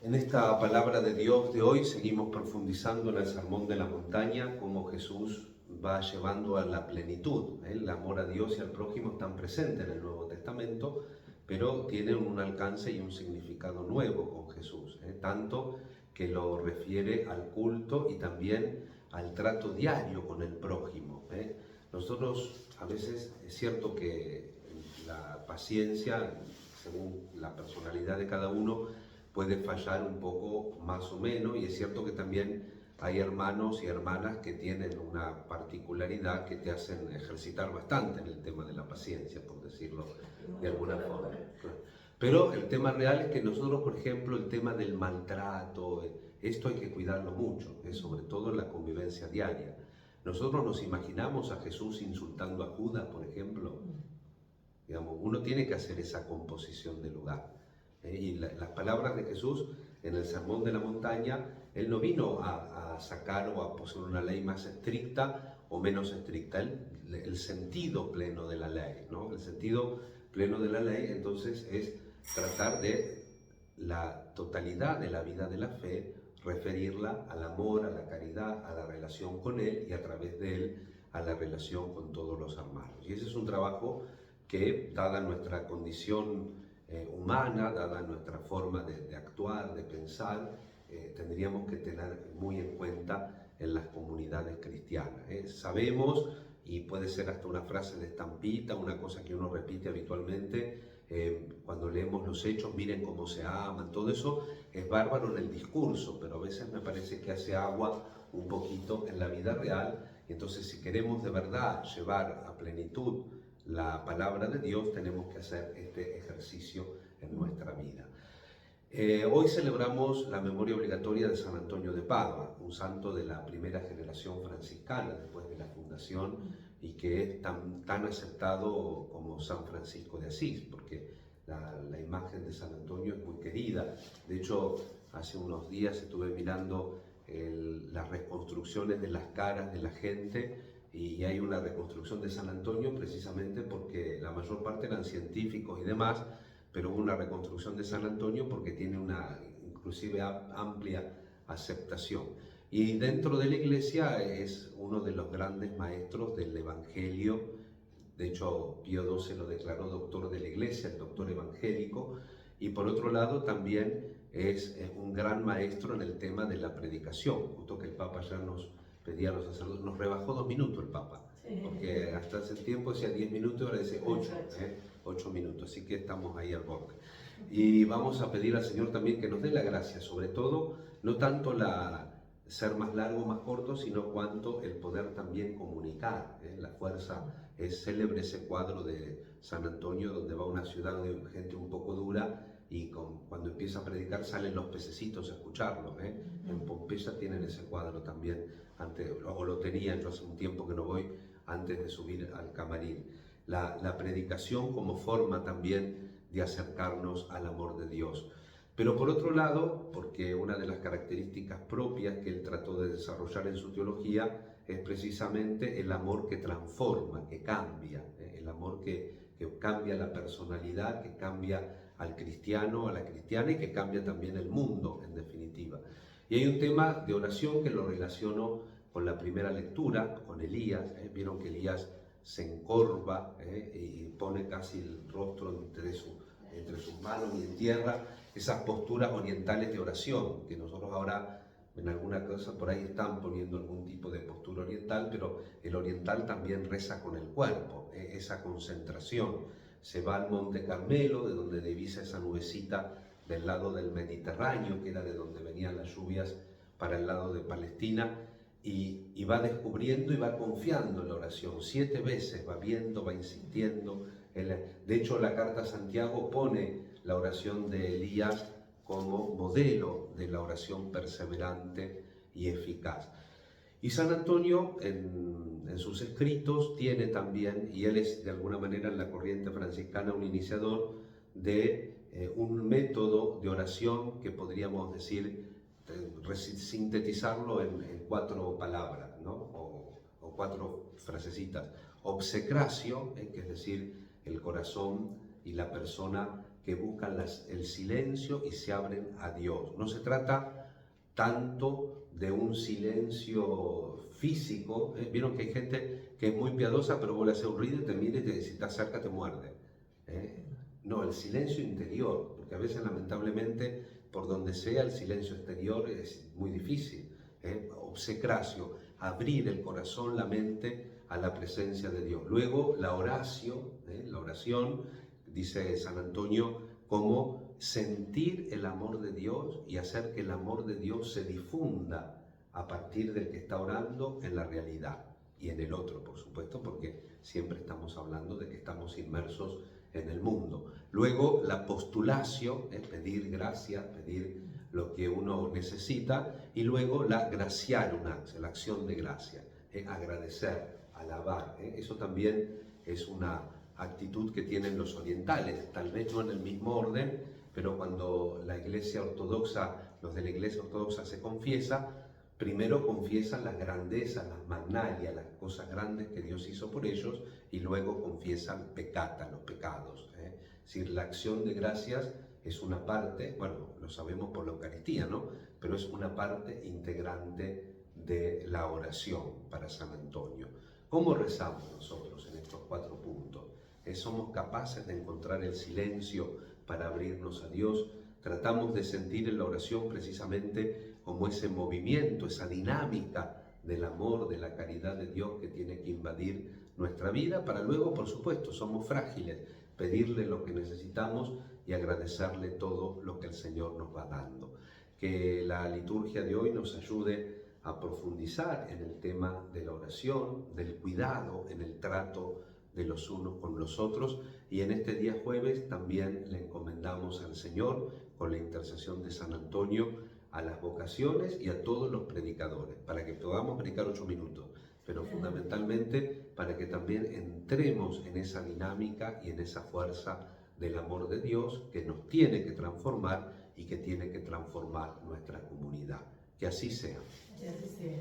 En esta palabra de Dios de hoy seguimos profundizando en el Sermón de la Montaña, cómo Jesús va llevando a la plenitud. El amor a Dios y al prójimo están presentes en el Nuevo Testamento, pero tienen un alcance y un significado nuevo con Jesús, tanto que lo refiere al culto y también al trato diario con el prójimo. Nosotros a veces es cierto que la paciencia, según la personalidad de cada uno, puede fallar un poco más o menos, y es cierto que también hay hermanos y hermanas que tienen una particularidad que te hacen ejercitar bastante en el tema de la paciencia, por decirlo de alguna forma. Pero el tema real es que nosotros, por ejemplo, el tema del maltrato, esto hay que cuidarlo mucho, sobre todo en la convivencia diaria. Nosotros nos imaginamos a Jesús insultando a Judas, por ejemplo. Digamos, uno tiene que hacer esa composición de lugar. Y las palabras de Jesús en el Sermón de la Montaña, Él no vino a sacar o a poner una ley más estricta o menos estricta, el sentido pleno de la ley, ¿no? El sentido pleno de la ley entonces es tratar de la totalidad de la vida de la fe, referirla al amor, a la caridad, a la relación con Él y a través de Él a la relación con todos los hermanos. Y ese es un trabajo que, dada nuestra condición humana, dada nuestra forma de actuar, de pensar, tendríamos que tener muy en cuenta en las comunidades cristianas. Sabemos, y puede ser hasta una frase de estampita, una cosa que uno repite habitualmente, cuando leemos los hechos, miren cómo se aman, todo eso es bárbaro en el discurso, pero a veces me parece que hace agua un poquito en la vida real. Y entonces, si queremos de verdad llevar a plenitud la palabra de Dios, tenemos que hacer este ejercicio en nuestra vida. Hoy celebramos la memoria obligatoria de San Antonio de Padua, un santo de la primera generación franciscana después de la fundación, y que es tan aceptado como San Francisco de Asís, porque la imagen de San Antonio es muy querida. De hecho, hace unos días estuve mirando las reconstrucciones de las caras de la gente, y hay una reconstrucción de San Antonio precisamente porque la mayor parte eran científicos y demás, pero hubo una reconstrucción de San Antonio porque tiene una inclusive amplia aceptación. Y dentro de la Iglesia es uno de los grandes maestros del Evangelio. De hecho, Pío XII lo declaró doctor de la Iglesia, el doctor evangélico. Y por otro lado también es un gran maestro en el tema de la predicación. Justo que el Papa ya nos pedía a los sacerdotes, nos rebajó 2 minutos el Papa, porque hasta hace tiempo decía 10 minutos y ahora dice 8 minutos, así que estamos ahí al borde. Y vamos a pedir al Señor también que nos dé la gracia, sobre todo, no tanto ser más largo o más corto, sino cuanto el poder también comunicar. La fuerza, es célebre ese cuadro de San Antonio, donde va a una ciudad de gente un poco dura, y cuando empieza a predicar salen los pececitos a escucharlo. En Pompeya tienen ese cuadro también, o lo tenían, yo hace un tiempo que no voy, antes de subir al camarín. La predicación como forma también de acercarnos al amor de Dios. Pero por otro lado, porque una de las características propias que él trató de desarrollar en su teología es precisamente el amor que transforma, que cambia, el amor que cambia la personalidad, que cambia al cristiano, a la cristiana, y que cambia también el mundo, en definitiva. Y hay un tema de oración que lo relaciono con la primera lectura, con Elías. Vieron que Elías se encorva y pone casi el rostro entre sus manos y en tierra, esas posturas orientales de oración, que nosotros ahora en alguna cosa por ahí están poniendo algún tipo de postura oriental, pero el oriental también reza con el cuerpo, esa concentración. Se va al Monte Carmelo, de donde divisa esa nubecita del lado del Mediterráneo, que era de donde venían las lluvias para el lado de Palestina, y va descubriendo y va confiando en la oración. 7 veces va viendo, va insistiendo. De hecho, la carta a Santiago pone la oración de Elías como modelo de la oración perseverante y eficaz. Y San Antonio en sus escritos tiene también, y él es de alguna manera en la corriente franciscana un iniciador de un método de oración que podríamos decir, sintetizarlo en 4 palabras, ¿no? o 4 frasecitas. Obsecratio, que es decir, el corazón y la persona que buscan el silencio y se abren a Dios. No se trata tanto de un silencio físico. Vieron que hay gente que es muy piadosa, pero vos le haces un ruido y te mira y si te acerca te muerde. No, el silencio interior, porque a veces lamentablemente por donde sea el silencio exterior es muy difícil. Obsecracio, abrir el corazón, la mente a la presencia de Dios. Luego la oración, dice San Antonio, como sentir el amor de Dios y hacer que el amor de Dios se difunda a partir del que está orando en la realidad y en el otro, por supuesto, porque siempre estamos hablando de que estamos inmersos en el mundo. Luego la postulatio, pedir gracia, pedir lo que uno necesita, y luego la graciarunax, la acción de gracia, agradecer, alabar. Eso también es una actitud que tienen los orientales, tal vez no en el mismo orden, pero cuando la Iglesia Ortodoxa, los de la Iglesia Ortodoxa se confiesa, primero confiesan las grandezas, las magnalias, las cosas grandes que Dios hizo por ellos, y luego confiesan peccata, los pecados. Es decir, la acción de gracias es una parte, bueno, lo sabemos por la Eucaristía, ¿no? Pero es una parte integrante de la oración para San Antonio. ¿Cómo rezamos nosotros en estos 4 puntos? ¿Somos capaces de encontrar el silencio para abrirnos a Dios? Tratamos de sentir en la oración precisamente como ese movimiento, esa dinámica del amor, de la caridad de Dios que tiene que invadir nuestra vida, para luego, por supuesto, somos frágiles, pedirle lo que necesitamos y agradecerle todo lo que el Señor nos va dando. Que la liturgia de hoy nos ayude a profundizar en el tema de la oración, del cuidado en el trato de los unos con los otros, y en este día jueves también le encomendamos al Señor, con la intercesión de San Antonio, a las vocaciones y a todos los predicadores, para que podamos predicar 8 minutos, pero fundamentalmente para que también entremos en esa dinámica y en esa fuerza del amor de Dios que nos tiene que transformar y que tiene que transformar nuestra comunidad. Que así sea. Que así sea.